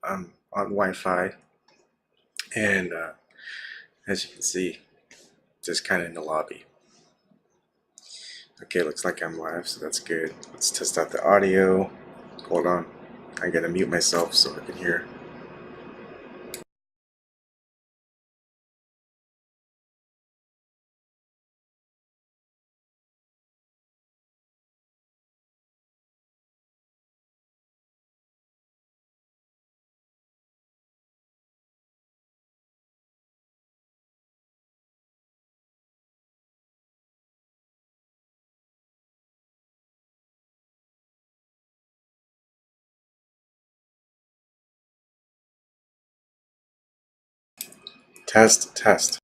I'm on Wi-Fi, and as you can see, just kind of in the lobby. Okay, looks like I'm live, so that's good. Let's test out the audio. Hold on, I gotta mute myself so I can hear. Test, test.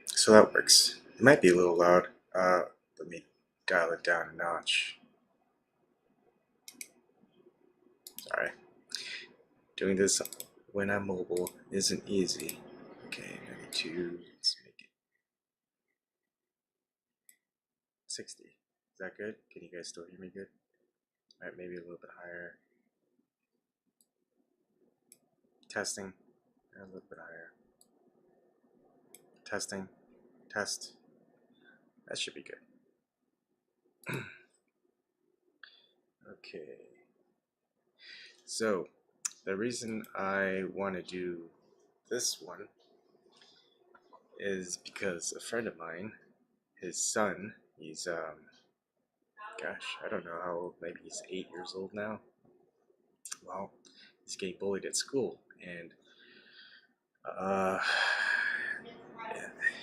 So that works. It might be a little loud. Let me dial it down a notch. Sorry. Doing this when I'm mobile isn't easy. Okay, 92. Let's make it 60. Is that good? Can you guys still hear me good? Alright, maybe a little bit higher. Testing. A little bit higher. Testing. Test. That should be good. Okay. So, the reason I want to do this one is because a friend of mine, his son, he's, gosh, I don't know how old, maybe he's 8 years old now. Well, he's getting bullied at school, and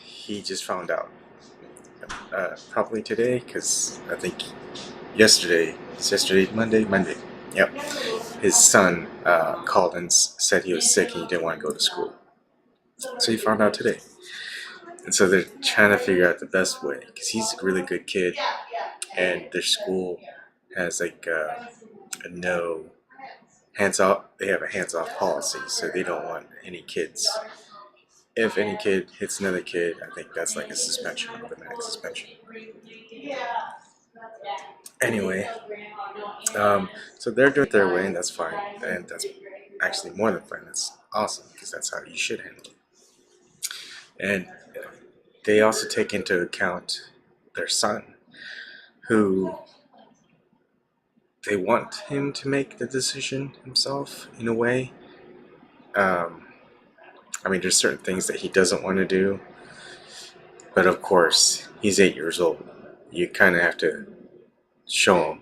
he just found out probably today, because I think yesterday, Monday, yep, his son called and said he was sick and he didn't want to go to school, so he found out today. And so they're trying to figure out the best way, because he's a really good kid, and their school has like a no hands off. They have a hands off policy, so they don't want any kids. If any kid hits another kid, I think that's like a suspension, automatic suspension. Anyway, so they're doing it their way, and that's fine, and that's actually more than fine. That's awesome, because that's how you should handle it. And they also take into account their son, who they want him to make the decision himself in a way. I mean, there's certain things that he doesn't want to do, but of course, he's 8 years old. You kind of have to show him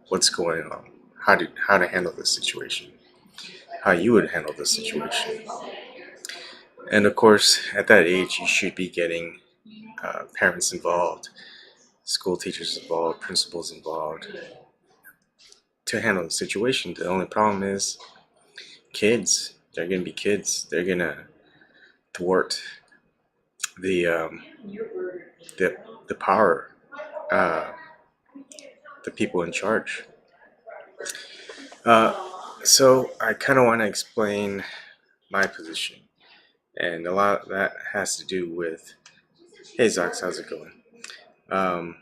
what's going on, how to handle this situation, how you would handle this situation. And of course, at that age, you should be getting parents involved, school teachers involved, principals involved to handle the situation. The only problem is kids. They're going to be kids. They're going to thwart the power, the people in charge. So I kind of want to explain my position, and a lot of that has to do with, hey Zox, how's it going? How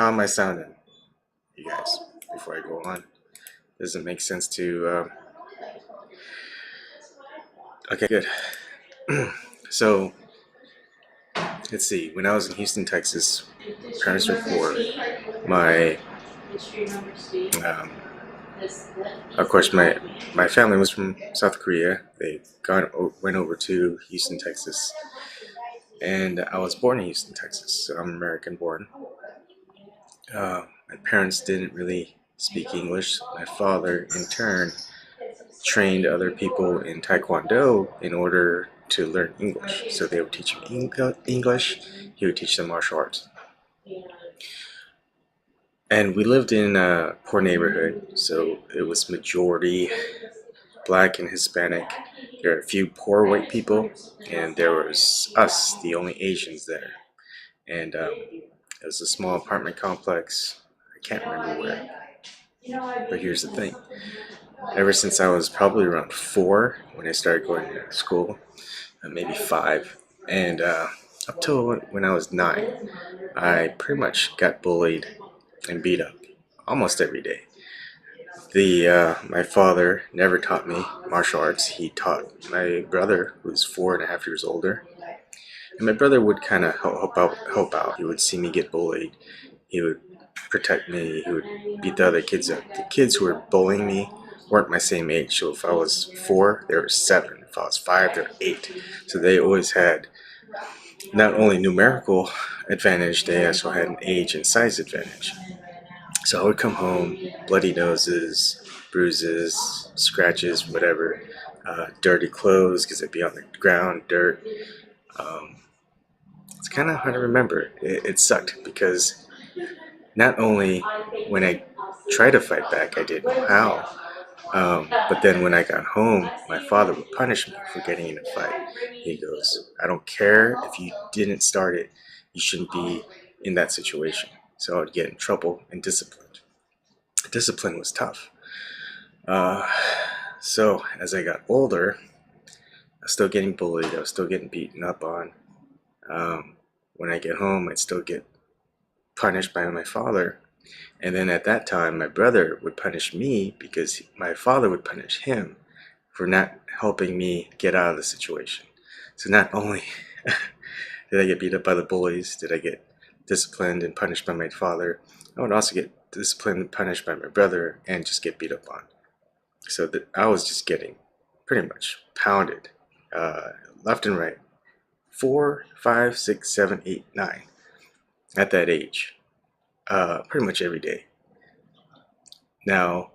am I sounding, you guys, before I go on? Does it make sense to okay, good. So let's see, when I was in Houston, Texas, parents were poor. My of course, my family was from South Korea. They went over to Houston, Texas, and I was born in Houston, Texas. So I'm American born. My parents didn't really speak English. My father, in turn, trained other people in Taekwondo in order to learn English. So they would teach him English. He would teach them martial arts. And we lived in a poor neighborhood, so it was majority Black and Hispanic. There were a few poor white people, and there was us, the only Asians there. And it was a small apartment complex. I can't remember where. But here's the thing. Ever since I was probably around 4 when I started going to school, maybe 5, And up till when I was 9, I pretty much got bullied and beat up almost every day. My father never taught me martial arts. He taught my brother, who's 4.5 years older, and my brother would kind of help out. Help out. He would see me get bullied. He would protect me. He would beat the other kids up. The kids who were bullying me weren't my same age. So if I was 4, they were 7. If I was 5, they were 8. So they always had not only numerical advantage, they also had an age and size advantage. So I would come home, bloody noses, bruises, scratches, whatever, dirty clothes because I'd be on the ground, dirt. Um, it's kind of hard to remember. It sucked because not only when I tried to fight back, I didn't know how. But then when I got home, my father would punish me for getting in a fight. He goes, I don't care if you didn't start it, you shouldn't be in that situation. So I would get in trouble and disciplined. Discipline was tough. So as I got older, I was still getting bullied. I was still getting beaten up on. When I get home, I'd still get punished by my father. And then at that time, my brother would punish me because my father would punish him for not helping me get out of the situation. So not only did I get beat up by the bullies, did I get disciplined and punished by my father, I would also get disciplined and punished by my brother and just get beat up on. So that I was just getting pretty much pounded left and right. 4, 5, 6, 7, 8, 9 at that age. Pretty much every day. Now,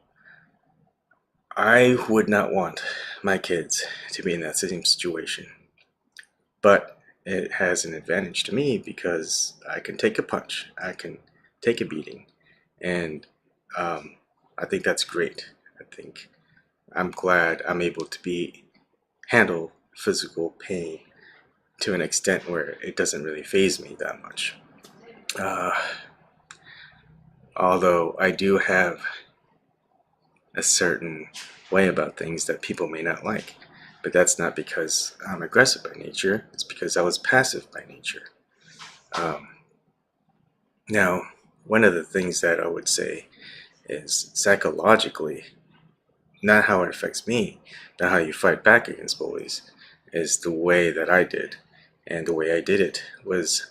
I would not want my kids to be in that same situation, but it has an advantage to me because I can take a punch, I can take a beating, and I think that's great. I think I'm glad I'm able to handle physical pain to an extent where it doesn't really faze me that much. Although I do have a certain way about things that people may not like, but that's not because I'm aggressive by nature, it's because I was passive by nature. Now, one of the things that I would say is psychologically, not how it affects me, not how you fight back against bullies, is the way that I did. And the way I did it was,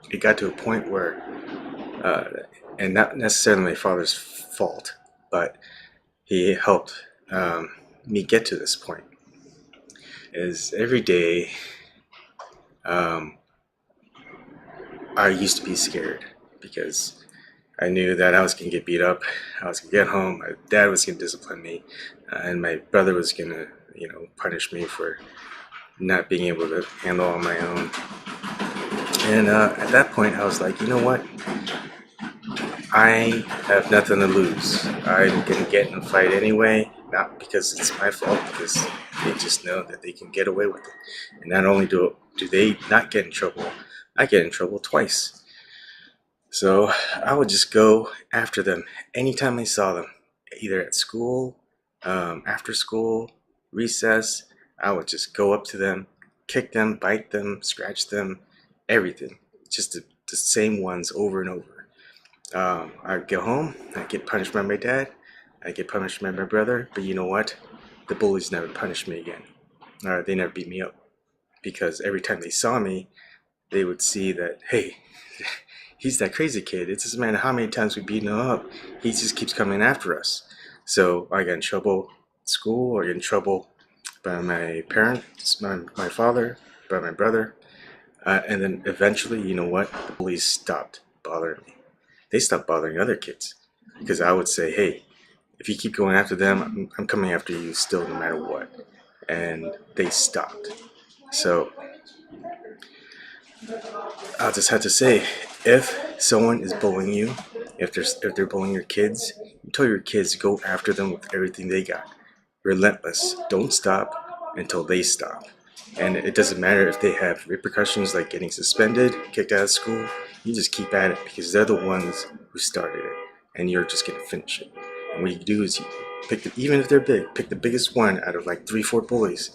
it got to a point where, and not necessarily my father's fault, but he helped me get to this point, is every day I used to be scared because I knew that I was going to get beat up. I was going to get home. My dad was going to discipline me, and my brother was going to, punish me for not being able to handle on my own. And at that point, I was like, you know what? I have nothing to lose. I'm going to get in a fight anyway, not because it's my fault, because they just know that they can get away with it. And not only do they not get in trouble, I get in trouble twice. So I would just go after them anytime I saw them, either at school, after school, recess. I would just go up to them, kick them, bite them, scratch them, everything. Just the same ones over and over. I'd go home, I'd get punished by my dad, I'd get punished by my brother, but you know what? The bullies never punished me again. They never beat me up. Because every time they saw me, they would see that, hey, he's that crazy kid. It doesn't matter how many times we beat him up, he just keeps coming after us. So I got in trouble at school, or get in trouble by my parents, my father, by my brother. And then eventually, you know what? The bullies stopped bothering me. They stopped bothering other kids because I would say, hey, if you keep going after them, I'm coming after you still no matter what. And they stopped. So I'll just have to say, if someone is bullying you, if they're bullying your kids, you tell your kids to go after them with everything they got. Relentless. Don't stop until they stop. And it doesn't matter if they have repercussions like getting suspended, kicked out of school. You just keep at it because they're the ones who started it, and you're just gonna finish it. And what you do is you pick even if they're big, pick the biggest one out of like 3-4 bullies,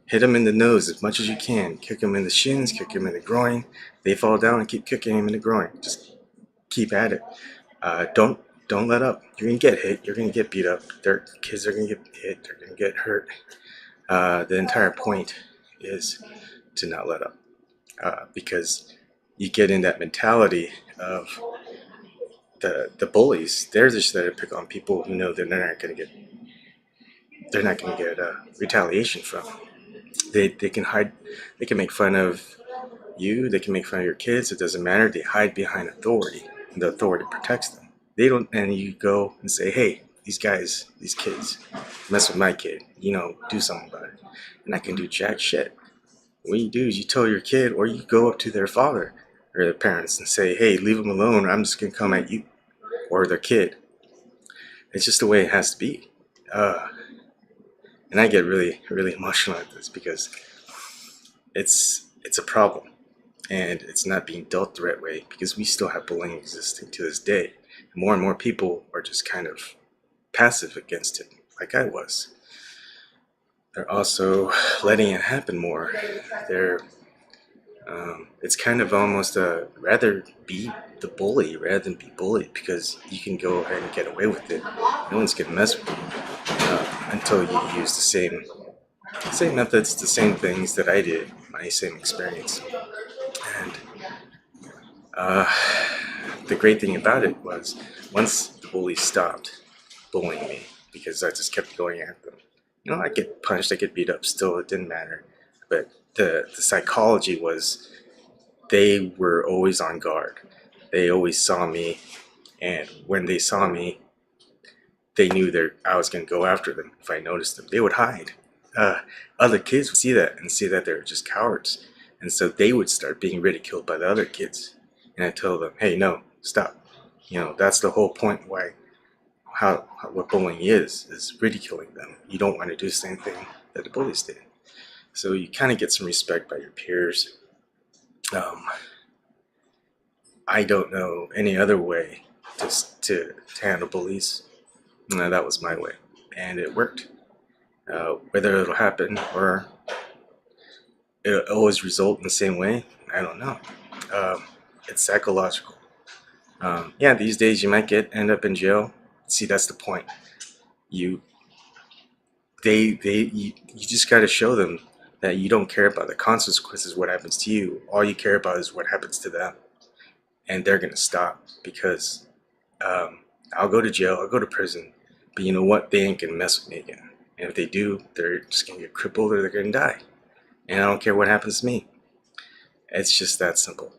Hit them in the nose as much as you can. Kick them in the shins, kick them in the groin. They fall down and keep kicking them in the groin. Just keep at it. Don't let up. You're gonna get hit. You're gonna get beat up. Their kids are gonna get hit. They're gonna get hurt. The entire point is to not let up, because you get in that mentality of the bullies. They're just there to pick on people who know they're not gonna get retaliation from. They can hide. They can make fun of you. They can make fun of your kids. It doesn't matter. They hide behind authority, and the authority protects them. They don't. And you go and say, "Hey, these guys, these kids, mess with my kid. Do something about it." And I can do jack shit. What you do is you tell your kid, or you go up to their father or their parents and say, "Hey, leave them alone. Or I'm just gonna come at you," or their kid. It's just the way it has to be. And I get really, really emotional at this because it's a problem, and it's not being dealt the right way because we still have bullying existing to this day. More and more people are just kind of passive against it, like I was. They're also letting it happen more. It's kind of almost rather be the bully rather than be bullied, because you can go ahead and get away with it. No one's gonna mess with you until you use the same methods, the same things that I did, my same experience. And the great thing about it was, once the bullies stopped bullying me, because I just kept going at them. I get punched, I get beat up, still it didn't matter. But the psychology was, they were always on guard. They always saw me, and when they saw me, they knew that I was going to go after them. If I noticed them, they would hide. Other kids would see that and see that they were just cowards, and so they would start being ridiculed by the other kids. And I tell them, "Hey, no, stop. That's the whole point. Why, what bullying is ridiculing them. You don't want to do the same thing that the bullies did." So you kind of get some respect by your peers. I don't know any other way to handle bullies. No, that was my way, and it worked. Whether it'll happen or it'll always result in the same way, I don't know. It's psychological. Yeah, these days you might end up in jail. See, that's the point. You just got to show them that you don't care about the consequences, what happens to you. All you care about is what happens to them, and they're gonna stop, because I'll go to jail, I'll go to prison, but you know what? They ain't gonna mess with me again. And if they do, they're just gonna get crippled or they're gonna die. And I don't care what happens to me. It's just that simple.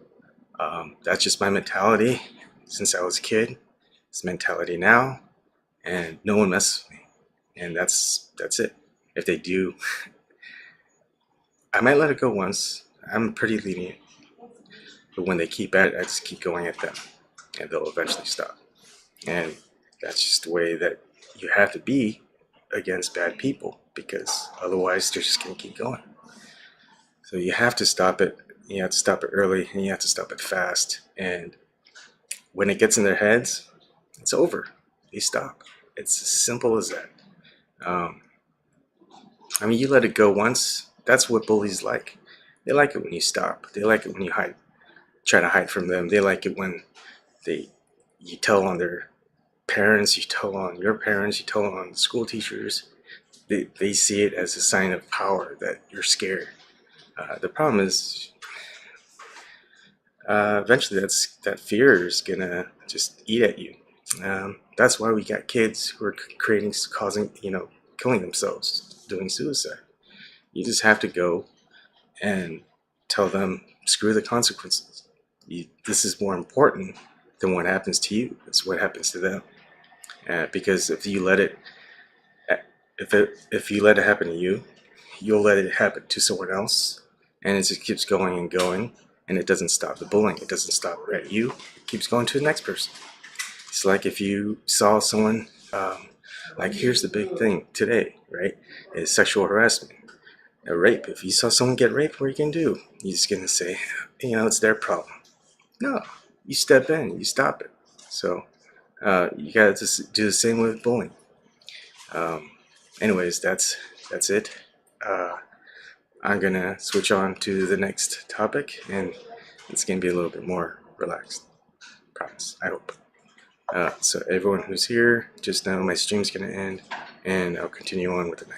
That's just my mentality since I was a kid. It's mentality now, and no one messes with me. And that's it. If they do, I might let it go once. I'm pretty lenient. But when they keep at it, I just keep going at them, and they'll eventually stop. And that's just the way that you have to be against bad people, because otherwise they're just going to keep going. So you have to stop it. You have to stop it early, and you have to stop it fast. And when it gets in their heads, it's over. They stop. It's as simple as that. You let it go once. That's what bullies like. They like it when you stop. They like it when you try to hide from them. They like it when you tell on their parents, you tell on your parents, you tell on the school teachers. They see it as a sign of power, that you're scared. The problem is, eventually that fear is gonna just eat at you. That's why we got kids who are killing themselves, doing suicide. You just have to go and tell them, screw the consequences. This is more important than what happens to you. It's what happens to them. Because if you let it happen to you, you'll let it happen to someone else, and it just keeps going and going, and it doesn't stop the bullying. It doesn't stop at you. It keeps going to the next person. It's like if you saw someone, here's the big thing today, right? Is sexual harassment, a rape. If you saw someone get raped, what are you gonna do? You're just gonna say, it's their problem. No, you step in, you stop it. So you gotta just do the same with bullying. Anyways, that's it. I'm gonna switch on to the next topic, and it's gonna be a little bit more relaxed. Promise. I hope. So everyone who's here, just know my stream's gonna end, and I'll continue on with the next.